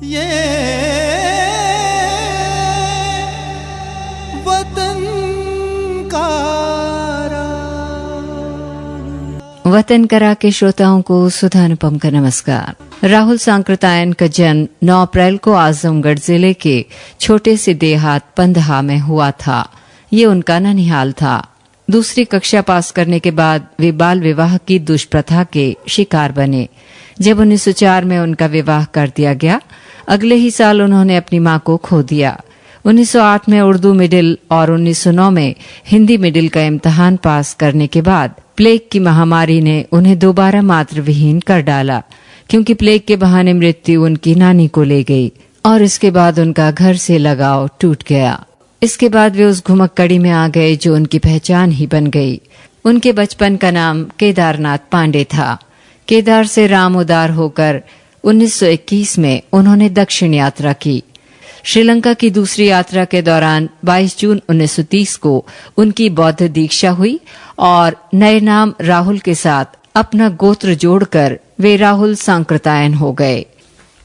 ये वतन करा के श्रोताओं को सुधा अनुपम का नमस्कार। राहुल सांकृत्यायन का जन्म 9 अप्रैल को आजमगढ़ जिले के छोटे से देहात पंदहा में हुआ था। ये उनका ननिहाल था। दूसरी कक्षा पास करने के बाद वे बाल विवाह की दुष्प्रथा के शिकार बने। जब 1904 में उनका विवाह कर दिया गया, अगले ही साल उन्होंने अपनी मां को खो दिया। 1908 में उर्दू मिडिल और 1909 में हिंदी मिडिल का इम्तिहान पास करने के बाद प्लेग की महामारी ने उन्हें दोबारा मातृविहीन कर डाला, क्योंकि प्लेग के बहाने मृत्यु उनकी नानी को ले गई और इसके बाद उनका घर से लगाव टूट गया। इसके बाद वे उस घुमक्कड़ी में आ गए जो उनकी पहचान ही बन गई। उनके बचपन का नाम केदारनाथ पांडे था। केदार से राम उदार होकर 1921 में उन्होंने दक्षिण यात्रा की। श्रीलंका की दूसरी यात्रा के दौरान 22 जून 1930 को उनकी बौद्ध दीक्षा हुई और नए नाम राहुल के साथ अपना गोत्र जोड़कर वे राहुल सांकृत्यायन हो गए।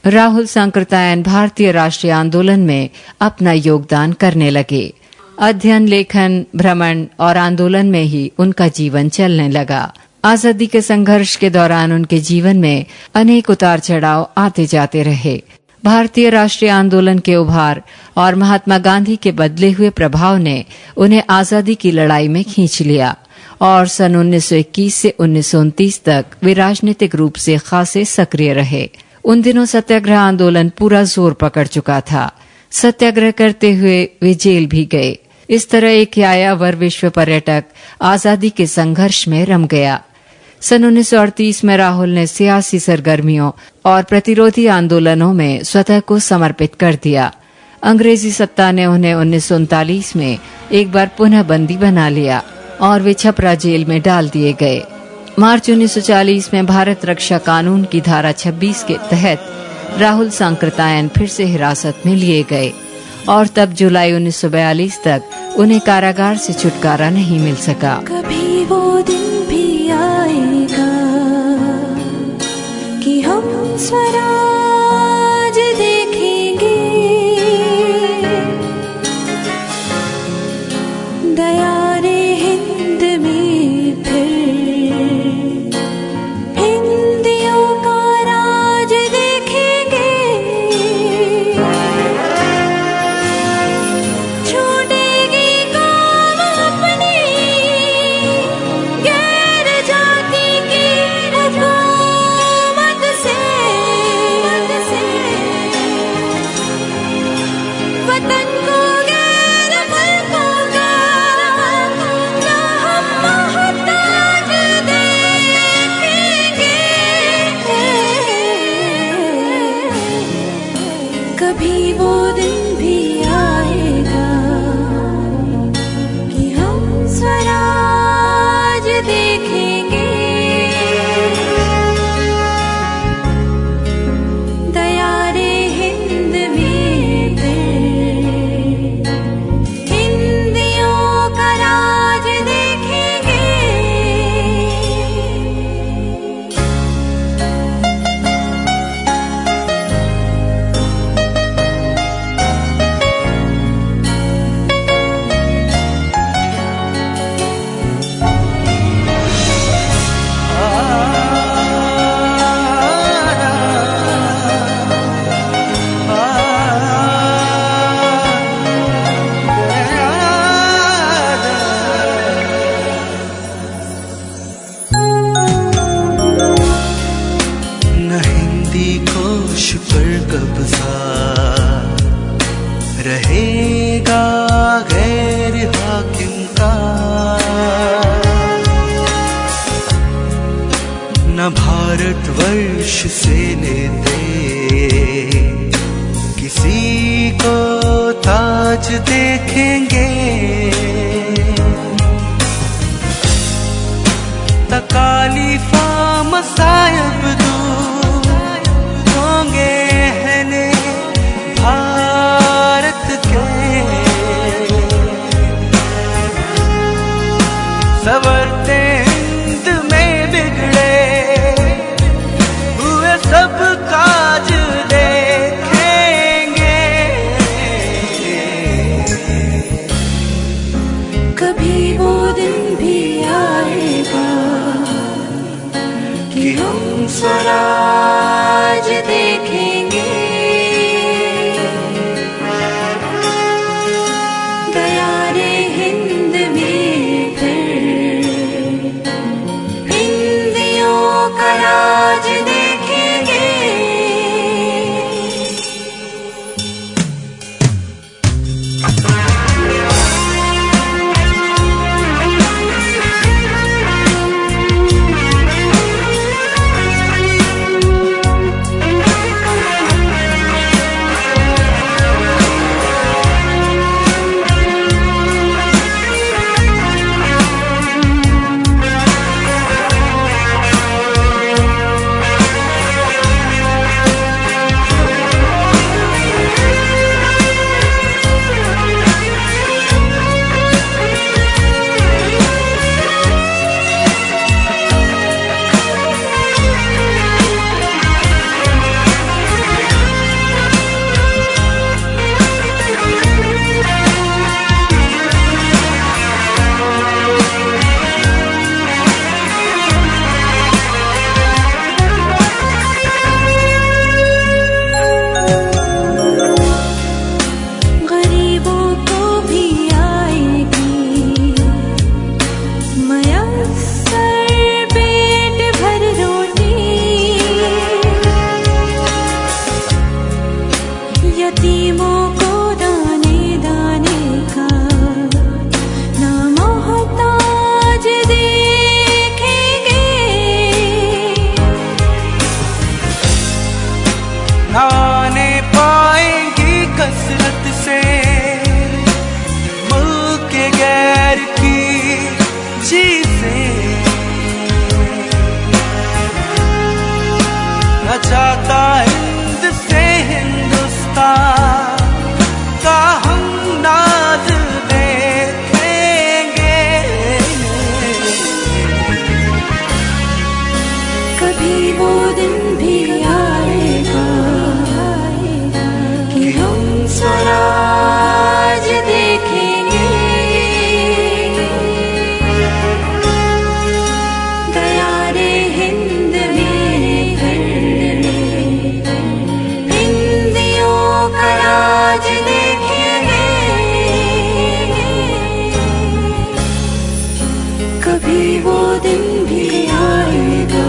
राहुल सांकृत्यायन भारतीय राष्ट्रीय आंदोलन में अपना योगदान करने लगे। अध्ययन, लेखन, भ्रमण और आंदोलन में ही उनका जीवन चलने लगा। आजादी के संघर्ष के दौरान उनके जीवन में अनेक उतार चढ़ाव आते जाते रहे। भारतीय राष्ट्रीय आंदोलन के उभार और महात्मा गांधी के बदले हुए प्रभाव ने उन्हें आजादी की लड़ाई में खींच लिया और सन 1921 से 1929 तक वे राजनीतिक रूप से खासे सक्रिय रहे। उन दिनों सत्याग्रह आंदोलन पूरा जोर पकड़ चुका था। सत्याग्रह करते हुए वे जेल भी गए। इस तरह एक यायावर विश्व पर्यटक आजादी के संघर्ष में रम गया। सन 1938 में राहुल ने सियासी सरगर्मियों और प्रतिरोधी आंदोलनों में स्वतः को समर्पित कर दिया। अंग्रेजी सत्ता ने उन्हें 1939 में एक बार पुनः बंदी बना लिया और वे छपरा जेल में डाल दिए गए। मार्च 1940 में भारत रक्षा कानून की धारा 26 के तहत राहुल सांकृत्यायन फिर से हिरासत में लिए गए और तब जुलाई 1942 तक उन्हें कारागार से छुटकारा नहीं मिल सका। कभी वो दिन भी आएगा कि हम स्वराज देखेंगे, दया रे हिंद में फिर हिंदियों का राज देखेंगे। छूटेगी कौम अपनी गैर जाति की हुकूमत से, वतन को गैर मुल्कों का ना हम मोहताज देखेंगे। कभी वो दिन भी आएगा कि हम स्वराज देखेंगे, दया रे हिंद में फिर हिंदियों का राज देखेंगे। न हिंदी कोश पर कब्जा रहेगा गैर हाकिम का, न भारतवर्ष से लेते किसी को ताज देखेंगे। तकालीफा मसायब दूर होंगे हने भारत के, सवरते हिंद में बिगड़े हुए सब काज देखेंगे। यतीमों को दाने दाने का ना मोहताज देखेंगे। आने पाएंगी कसरत से मुल्क गैर की चीजें, न चाहता हिंद से हिंदुस्तान का हम नाज देखेंगे। कभी वो दिन भी आएगा कि हम स्वराज देखेंगे। दया रे हिंद मेरे घर, हिंदियों का राज देखेंगे। कभी वो दिन भी आएगा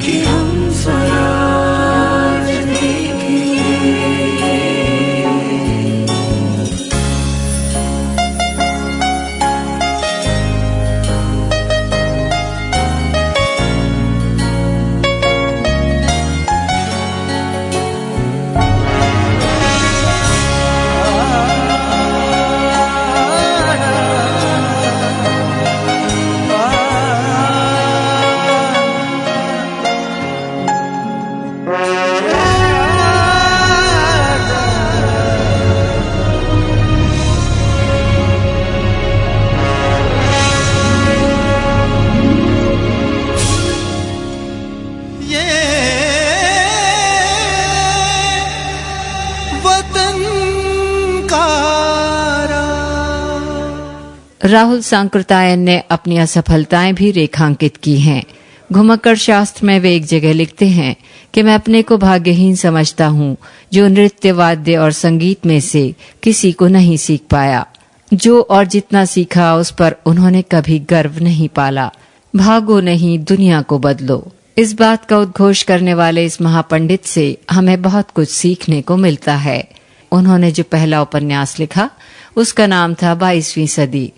कि हम स्वराज देखेंगे। ये वतन का राहुल सांकृतायन ने अपनी असफलताएं भी रेखांकित की हैं। घुमक्कड़ शास्त्र में वे एक जगह लिखते हैं कि मैं अपने को भाग्यहीन समझता हूँ जो नृत्य, वाद्य और संगीत में से किसी को नहीं सीख पाया। जो और जितना सीखा उस पर उन्होंने कभी गर्व नहीं पाला। भागो नहीं, दुनिया को बदलो। इस बात का उद्घोष करने वाले इस महापंडित से हमें बहुत कुछ सीखने को मिलता है। उन्होंने जो पहला उपन्यास लिखा उसका नाम था 22वीं सदी।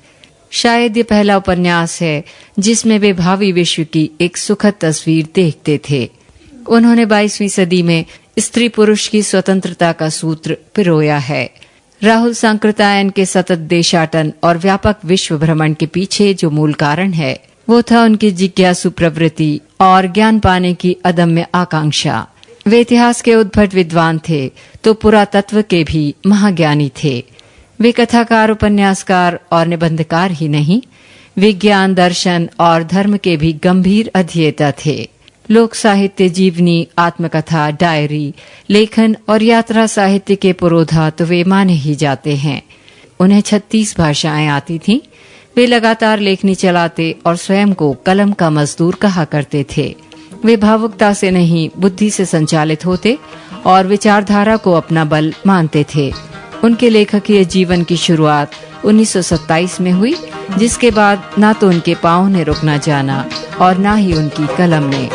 शायद ये पहला उपन्यास है जिसमें वे भावी विश्व की एक सुखद तस्वीर देखते थे। उन्होंने 22वीं सदी में स्त्री पुरुष की स्वतंत्रता का सूत्र पिरोया है। राहुल सांकृतायन के सतत देशाटन और व्यापक विश्व भ्रमण के पीछे जो मूल कारण है वो था उनकी जिज्ञासु प्रवृत्ति और ज्ञान पाने की अदम्य आकांक्षा। वे इतिहास के उद्भट विद्वान थे तो पुरातत्व के भी महाज्ञानी थे। वे कथाकार, उपन्यासकार और निबंधकार ही नहीं, विज्ञान, दर्शन और धर्म के भी गंभीर अध्येता थे। लोक साहित्य, जीवनी, आत्मकथा, डायरी, लेखन और यात्रा साहित्य के पुरोधा तो वे माने ही जाते हैं। उन्हें 36 भाषाएं आती थीं। वे लगातार लेखनी चलाते और स्वयं को कलम का मजदूर कहा करते थे। वे भावुकता से नहीं, बुद्धि से संचालित होते और विचारधारा को अपना बल मानते थे। उनके लेखकीय जीवन की शुरुआत 1927 में हुई, जिसके बाद ना तो उनके पांव ने रुकना जाना और ना ही उनकी कलम ने।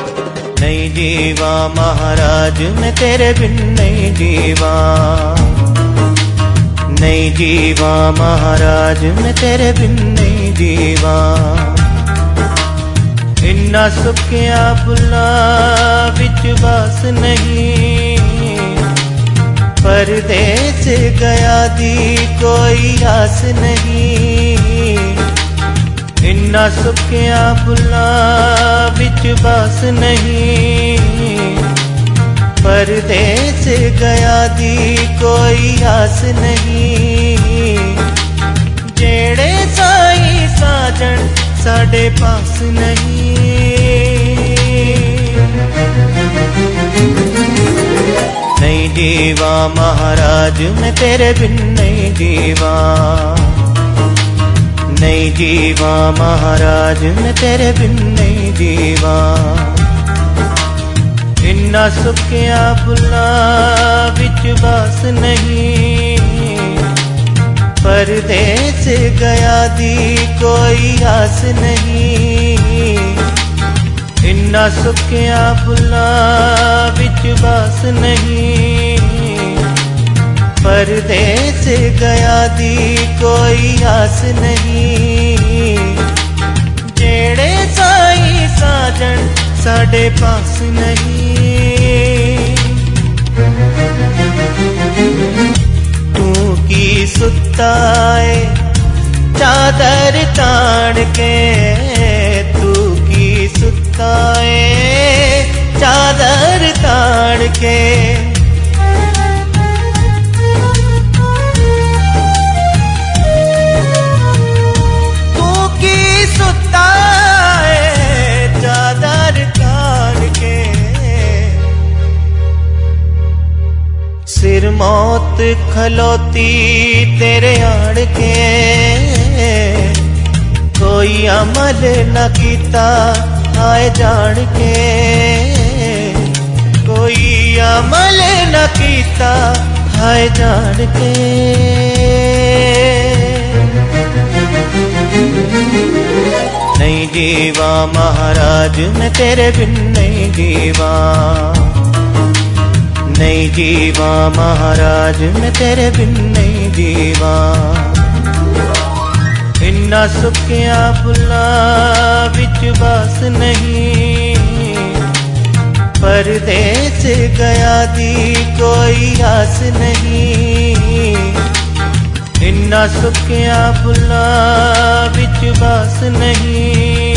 नहीं जीवा महाराज मैं तेरे बिन नहीं जीवा, नहीं जीवा महाराज मैं तेरे बिन नहीं जीवा। इन्ना सुखिया बुला विच वास नहीं, परदेस गया दी कोई आस नहीं। इन्ना सुखिया बुला विच वास नहीं, परदेस गया दी कोई आस नहीं। जेड़े साई साजन साडे पास नहीं, नहीं जीवा महाराज मैं तेरे बिन नहीं जीवा, नहीं जीवा महाराज मैं तेरे बिन नहीं जीवा। इन्ना सुखिया बुला विच वास नहीं, परदेस गया दी कोई आस नहीं। इन्ना सुखिया बुला विच वास नहीं, परदेस गया दी कोई आस नहीं, जेड़े साई साजन साडे पास नहीं। तू की सुता है चादर तान के, तू की सुता है चादर तान के। सिर मौत खलोती तेरे आड़ के, कोई अमल न कीता आए जान के, कोई अमल न कीता आए जान के। नहीं जीवा महाराज मैं तेरे बिन नहीं जीवा, नहीं जीवा महाराज मैं तेरे बिन नहीं जीवा। इन्ना सुखिया फुल्ला विच बस नहीं, परदेस गया दी कोई आस नहीं। इन्ना सुखिया फुल्ला विच बस नहीं,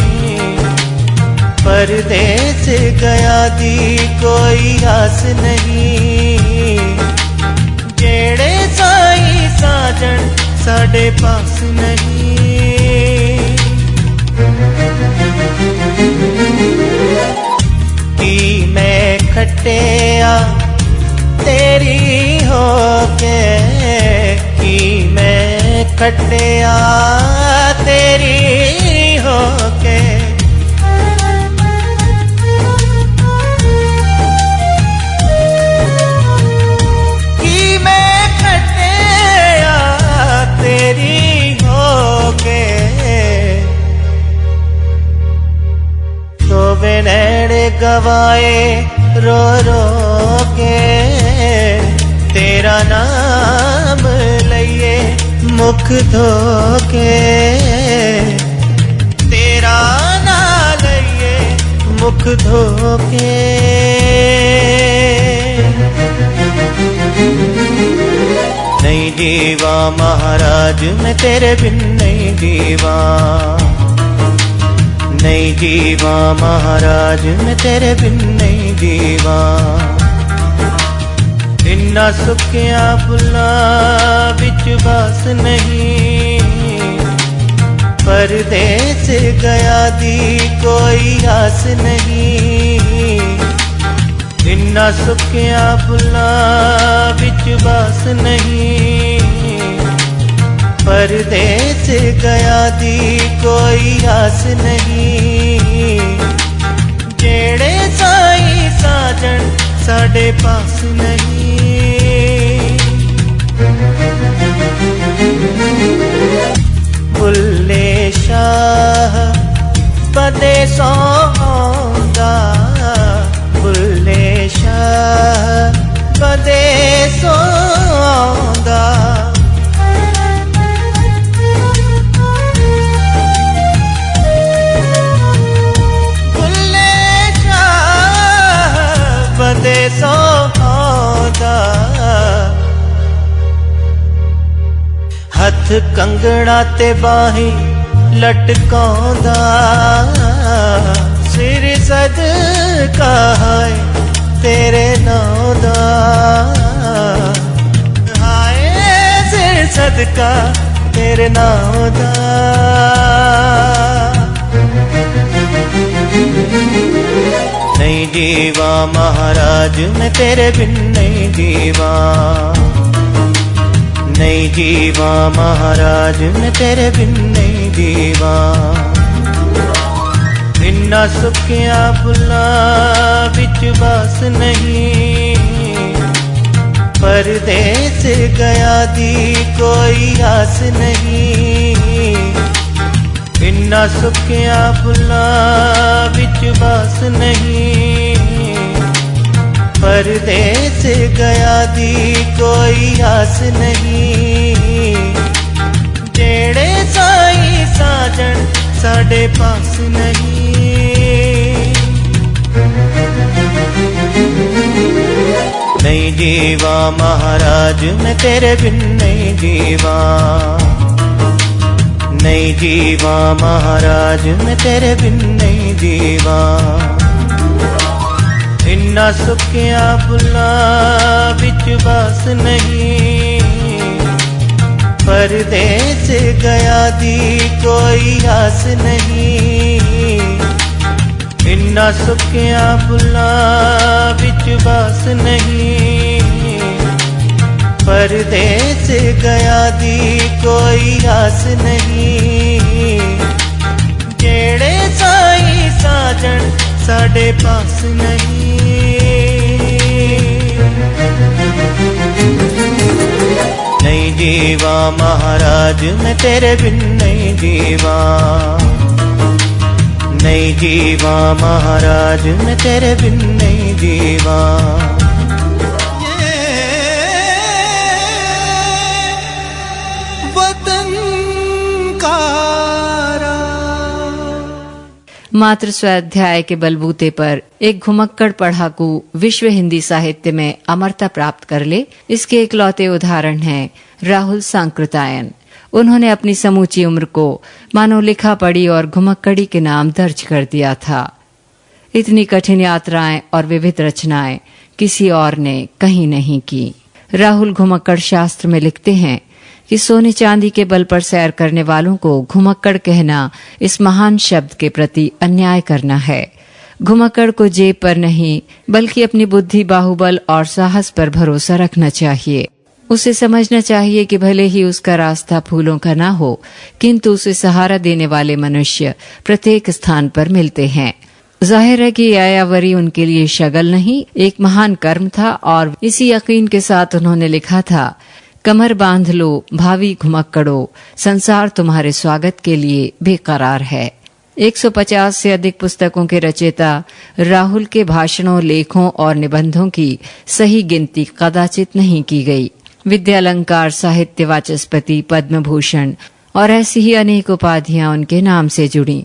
परदेस गया दी कोई आस नहीं। जेड़े साई साजन साडे पास नहीं। की मैं खटिया तेरी हो के, की मैं खटिया तेरी हो के। तेरी होके तो नैने गवाए रो रो के, तेरा नाम लइए मुख धोके, तेरा नाम लइए मुख धोके। नहीं जीवा महाराज मैं तेरे बिन नहीं जीवा, नहीं जीवा महाराज मैं तेरे बिन नहीं जीवा। इन्ना सुखिया फुल्ला विच बस नहीं, परदेस गया दी कोई आस नहीं। इन्ना सुखिया फुल्ला विच बस नहीं, परदेस गया दी कोई आस नहीं। जेड़े साई साजन साडे पास नहीं। बुल्ले शाह पदे सौंदा, बुल्ले शाह पदे सौंदा। बुल्ले शाह पदे सौंदा। हथ कंगड़ा ते बाही लटकाउंदा, सिर सदका हाय तेरे नाम दा। हाय सिर सदका तेरे नाम दा। नहीं जीवा महाराज मैं तेरे बिन नहीं जीवा, नहीं जीवा महाराज मैं तेरे बिन नहीं जीवा। इन्ना सुखिया फुल्ला विच बस नहीं, परदेस गया दी कोई आस नहीं। इन्ना सुखिया फुल्ला विच बस नहीं, परदेस गया दी कोई आस नहीं, जेड़े साई साजन साडे पास नहीं जीवा महाराज मैं तेरे बिन नहीं जीवा, नहीं जीवा महाराज मैं तेरे बिन नहीं जीवा। इन्ना सुखिया फुल्ला बिच बस नहीं, परदेस गया दी कोई आस नहीं, इन्ना सुखिया फुल्ला बिच बस नहीं, परदेस गया दी कोई आस नहीं, जेड़े साई साजन साडे पास नहीं। नहीं जीवा महाराज मैं तेरे बिन नहीं जीवा, नहीं जीवा महाराज मैं तेरे बिन नहीं जीवा। ये वतन का मात्र स्वाध्याय के बलबूते पर एक घुमक्कड़ पढ़ाकू विश्व हिंदी साहित्य में अमरता प्राप्त कर ले, इसके इकलौते उदाहरण हैं राहुल सांकृतायन। उन्होंने अपनी समूची उम्र को मानो लिखा पढ़ी और घुमक्कड़ी के नाम दर्ज कर दिया था। इतनी कठिन यात्राएं और विविध रचनाएं किसी और ने कहीं नहीं की। राहुल घुमक्कड़ शास्त्र में लिखते हैं कि सोने चांदी के बल पर सैर करने वालों को घुमक्कड़ कहना इस महान शब्द के प्रति अन्याय करना है। घुमक्कड़ को जेब पर नहीं बल्कि अपनी बुद्धि, बाहुबल और साहस पर भरोसा रखना चाहिए। उसे समझना चाहिए कि भले ही उसका रास्ता फूलों का ना हो, किंतु उसे सहारा देने वाले मनुष्य प्रत्येक स्थान पर मिलते हैं। जाहिर है कि यायावरी उनके लिए शगल नहीं, एक महान कर्म था और इसी यकीन के साथ उन्होंने लिखा था, कमर बांध लो भावी घुमक्कड़ो, संसार तुम्हारे स्वागत के लिए बेकरार है। 150 से अधिक पुस्तकों के रचयिता राहुल के भाषणों, लेखों और निबंधों की सही गिनती कदाचित नहीं की गई। विद्यालंकार, साहित्य वाचस्पति, पद्म भूषण और ऐसी ही अनेक उपाधियां उनके नाम से जुड़ी।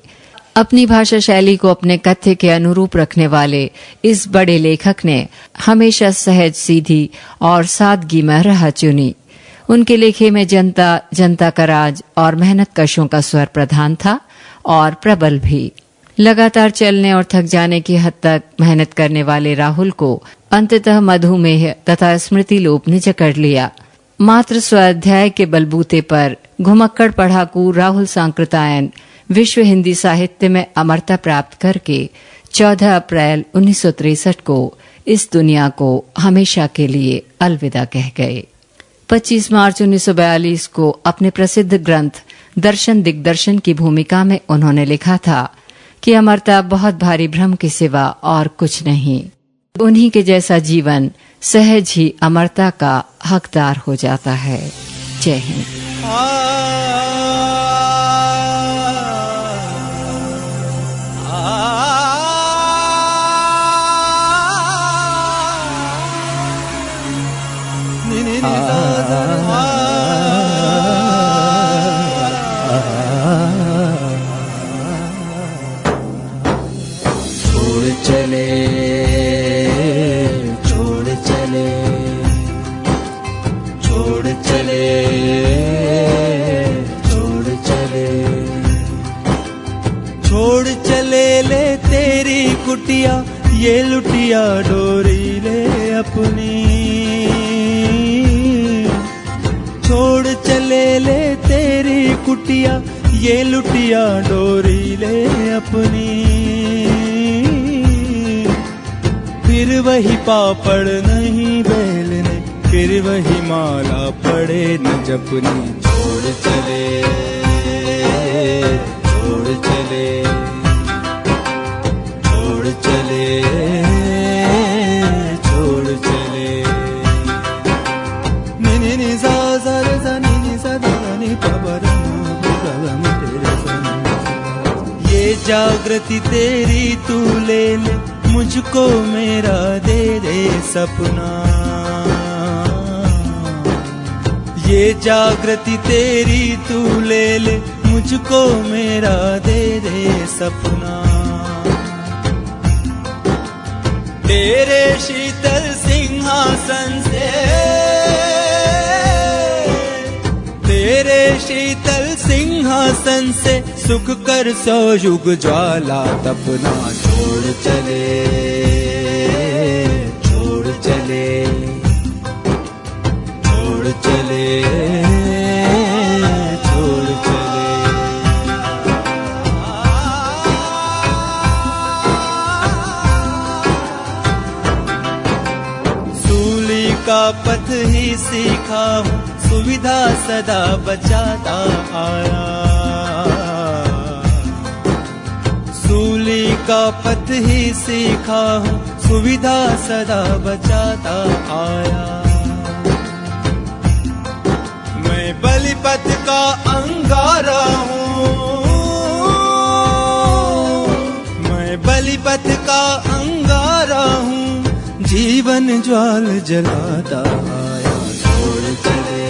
अपनी भाषा शैली को अपने कथ्य के अनुरूप रखने वाले इस बड़े लेखक ने हमेशा सहज, सीधी और सादगी में राह चुनी। उनके लेखे में जनता, जनता का राज और मेहनत कशों का स्वर प्रधान था और प्रबल भी। लगातार चलने और थक जाने की हद तक मेहनत करने वाले राहुल को अंततः मधुमेह तथा स्मृति लोप ने जकड़ लिया। मात्र स्वाध्याय के बलबूते पर घुमक्कड़ पढ़ाकू राहुल सांकृतायन विश्व हिंदी साहित्य में अमरता प्राप्त करके 14 अप्रैल 1963 को इस दुनिया को हमेशा के लिए अलविदा कह गए। 25 मार्च 1942 को अपने प्रसिद्ध ग्रंथ दर्शन दिग्दर्शन की भूमिका में उन्होंने लिखा था कि अमरता बहुत भारी भ्रम के सिवा और कुछ नहीं। उन्हीं के जैसा जीवन सहज ही अमरता का हकदार हो जाता है। जय हिंद। छोड़ चले, छोड़ चले, छोड़ चले, छोड़ चले, छोड़ चले ले तेरी कुटिया, ये लुटिया डोरी ले अपनी। छोड़ चले ले तेरी कुटिया, ये लुटिया डोरी ले अपनी। फिर वही पापड़ नहीं बेलने, फिर वही माला पड़े न जपनी। छोड़ चले, छोड़ चले, छोड़ चले, छोड़ चले। नि नि नि सा सा रे सा नि नि सा दा नि पा प र म प ग म तेरे सा। ये जागृति तेरी तू ले ले, मुझको मेरा दे दे सपना। ये जागृति तेरी तू ले ले, मुझको मेरा दे दे सपना। तेरे शीतल सिंहासन से, तेरे शीतल सिंहासन से सुख कर सौ युग ज्वाला तपना। छोड़ चले, छोड़ चले, छोड़ चले, छोड़ चले। सूली का पथ ही सीखा हूँ, सुविधा सदा बचाता आया। सूली का पथ ही सीखा हूँ, सुविधा सदा बचाता आया। मैं बलिपथ का अंगारा हूँ, मैं बलिपथ का अंगारा हूँ, जीवन ज्वाल जलाता आया। छोड़ चले,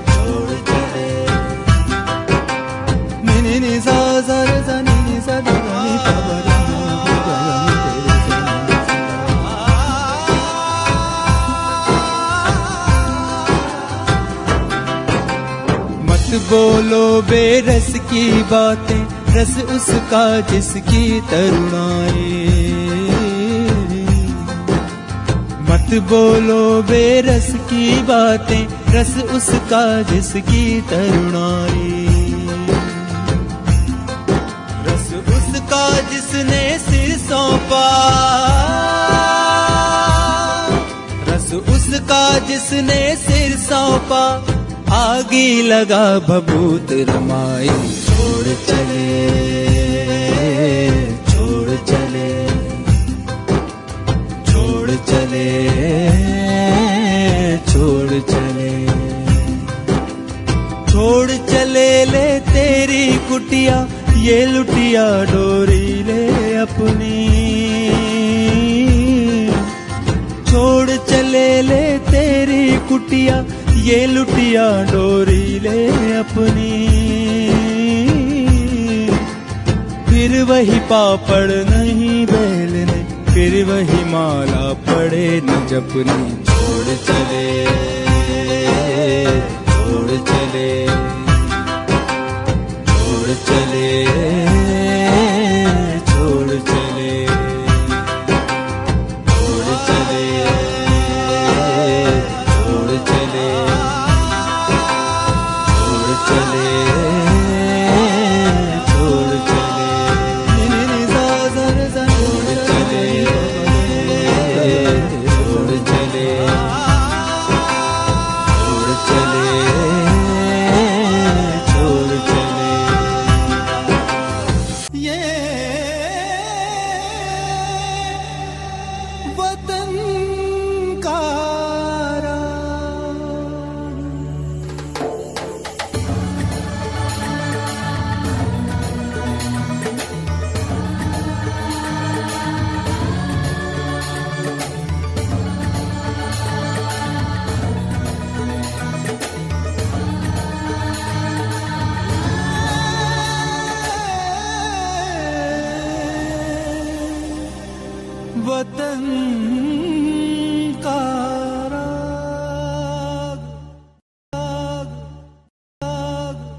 छोड़ चले। नि नि सा सा रे सा नि सा दा गा नि पा बा रे नि गा गा नि तेरे से नि सा दा। मत बोलो बेरस की बातें, रस उसका जिसकी तरुणाई। मत बोलो बेरस की बातें, रस उसका जिसकी तरुणाई। रस उसका जिसने सिर सौंपा, रस उसका जिसने सिर सौंपा, आगी लगा भभूत रमाई। छोड़ चले, छोड़ चले, छोड़ चले, छोड़ चले। छोड़ चले ले तेरी कुटिया, ये लुटिया डोरी ले अपनी। छोड़ चले ले तेरी कुटिया, ये लुटिया डोरी ले अपनी। फिर वही पापड़ नहीं बेलने, फिर वही माला पड़े न जपनी। छोड़ चले, छोड़ चले, छोड़ चले, छोड़ चले, छोड़ चले, छोड़ चले, छोड़ चले, छोड़ चले। नि नि नि सा सा रे सा नि छोड़ सा दा चले, नि छोड़ चले, छोड़ चले, छोड़ चले। ये वतन का वतन